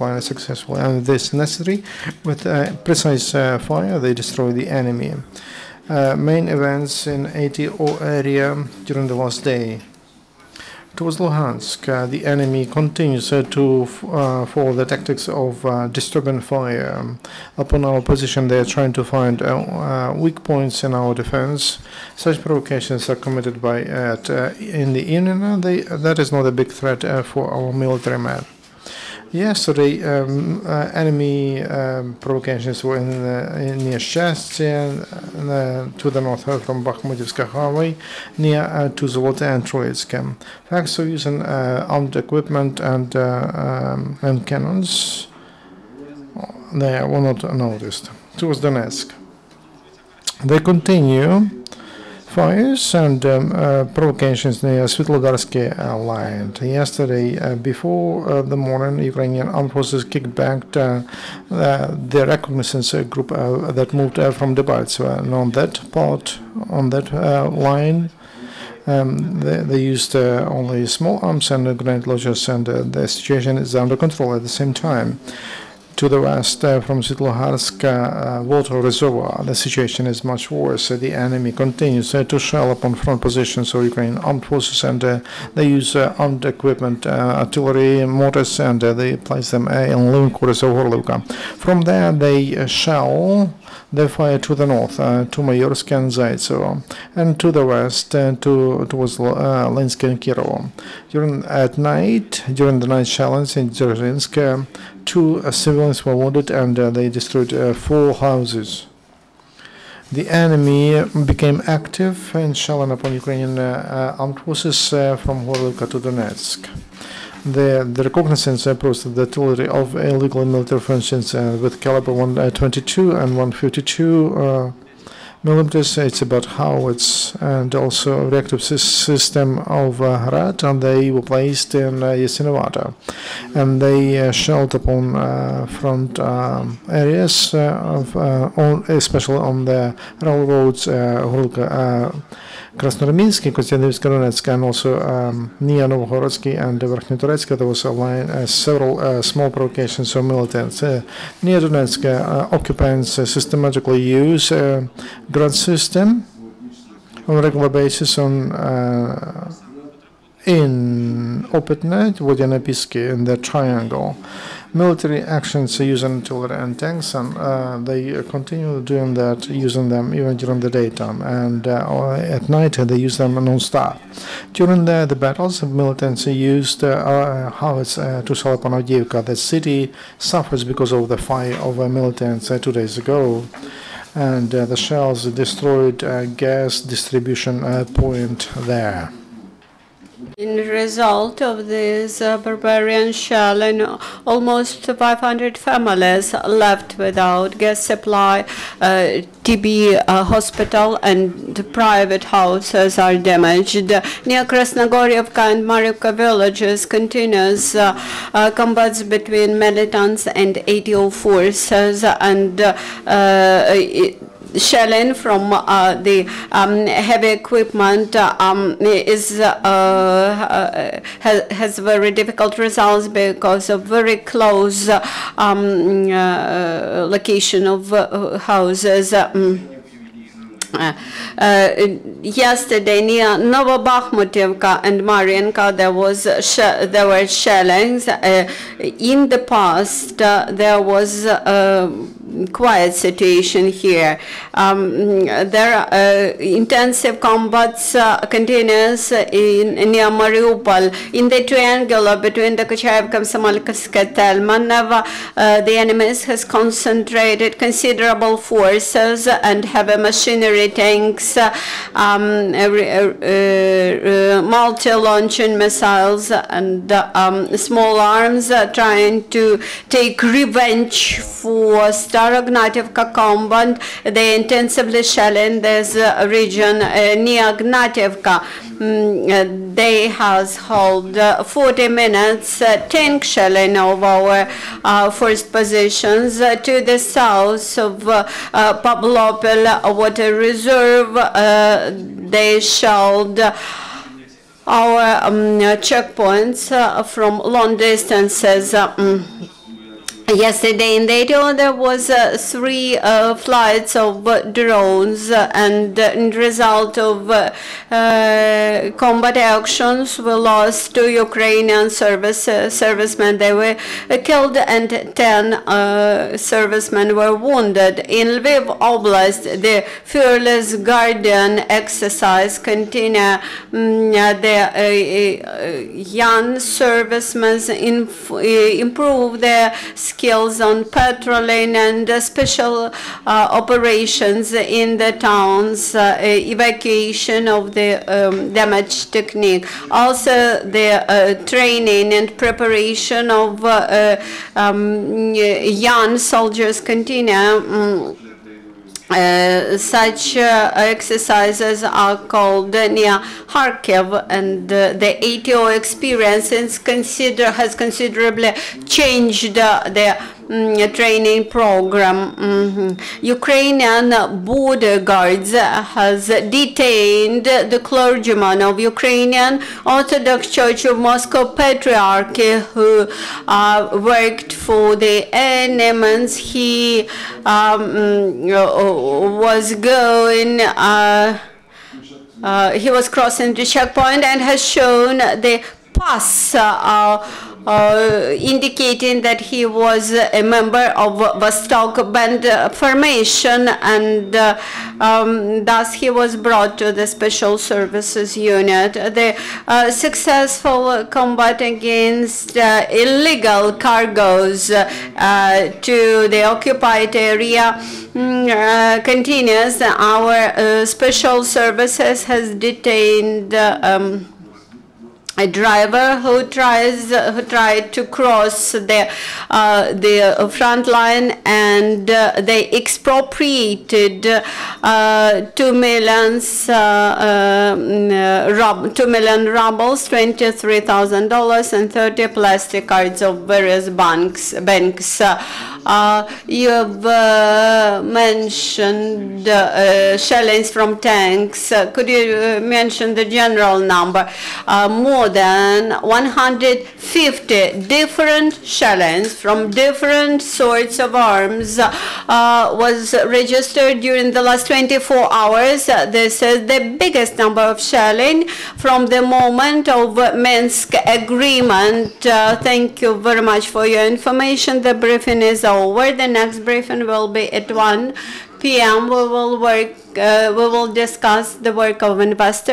plan successfully, and this necessary. With precise fire, they destroy the enemy. Main events in ATO area during the last day. Towards Luhansk, the enemy continues to follow the tactics of disturbing fire. Upon our position, they are trying to find weak points in our defense. Such provocations are committed in the evening. That is not a big threat for our military men. Yesterday, enemy provocations were near Shastia, to the north from Bakhmutivska highway, near to Zolote and Troitsk. Thanks to using armed equipment and cannons, they were not noticed. Towards Donetsk, they continue fires and provocations near Svetlodarsky line. Yesterday, before the morning, Ukrainian armed forces kicked back the reconnaissance group that moved from Debaltseve. And on that line, they used only small arms and grenade launchers, and the situation is under control at the same time. To the west from Svetlodarsk water reservoir, the situation is much worse. The enemy continues to shell upon front positions of Ukrainian armed forces, and they use armed equipment, artillery, mortars, and they place them in living quarters of Horlivka. From there, they shell. They fire to the north, to Mayorsk and Zaitsevo, and to the west, towards Linsk and Kirovo. During the night challenge in Dzержinsk, 2 civilians were wounded, and they destroyed 4 houses. The enemy became active in shelling upon Ukrainian armed forces from Horlivka to Donetsk. The reconnaissance approached the artillery of illegal military functions with caliber 122 and 152 millimeters. It's about howitz and also reactive system of Hrad, and they were placed in Yasinovata. And they shelled upon front areas, especially on the railroads, Krasnoarmeysk, Konstantinivsk, and also near Novhorodsky and Verkhnyturets. There was a line, several small provocations of militants. Near Donetsk, occupants systematically use ground system on a regular basis in Opetne, Vodyanepisky, in the triangle. Military actions using artillery and tanks, and they continue doing that, using them even during the daytime, and at night they use them non-stop. During the battles, militants used howitz to shell upon Avdiivka. The city suffers because of the fire of militants 2 days ago, and the shells destroyed a gas distribution point there. In result of this barbarian shelling, almost 500 families left without gas supply. TB hospital and private houses are damaged. Near Krasnogorievka and Mariupka villages continues combats between militants and ATO forces, and shelling from the heavy equipment has very difficult results because of very close location of houses. Yesterday near Novobakhmutivka and Marienka there were shellings. In the past there was quiet situation here. There are intensive combats continues near Mariupol. In the triangle between the Kuchaevka, Samolkovska, Telmanova, the enemy has concentrated considerable forces and heavy machinery, tanks, multi-launching missiles, and small arms trying to take revenge for Starognativka combat. They intensively shelling this region near Gnativka. They has held 40 minutes tank shelling of our first positions to the south of Pavlopil water reserve. They shelled our checkpoints from long distances. Yesterday in NATO there was 3 flights of drones, and in result of combat actions we lost 2 Ukrainian servicemen. They were killed and 10 servicemen were wounded. In Lviv Oblast, the Fearless Guardian exercise continue. The young servicemen improve their skills on patrolling and special operations in the towns, evacuation of the damaged technique. Also, the training and preparation of young soldiers continue. Such exercises are called near Kharkiv, and the ATO experience has considerably changed the training program. Ukrainian border guards has detained the clergyman of Ukrainian Orthodox Church of Moscow Patriarchy who worked for the enemies. He was going he was crossing the checkpoint and has shown the pass indicating that he was a member of Vostok band formation, and thus he was brought to the Special Services Unit. The successful combat against illegal cargoes to the occupied area continues. Our Special Services has detained a driver who tried to cross the front line, and they expropriated 2 million rubles, $23,000, and 30 plastic cards of various banks. You have mentioned shellings from tanks. Could you mention the general number? More than 150 different shellings from different sorts of arms was registered during the last 24 hours. This is the biggest number of shelling from the moment of Minsk agreement. Thank you very much for your information. The briefing is over. The next briefing will be at 1 p.m. We will discuss the work of investors.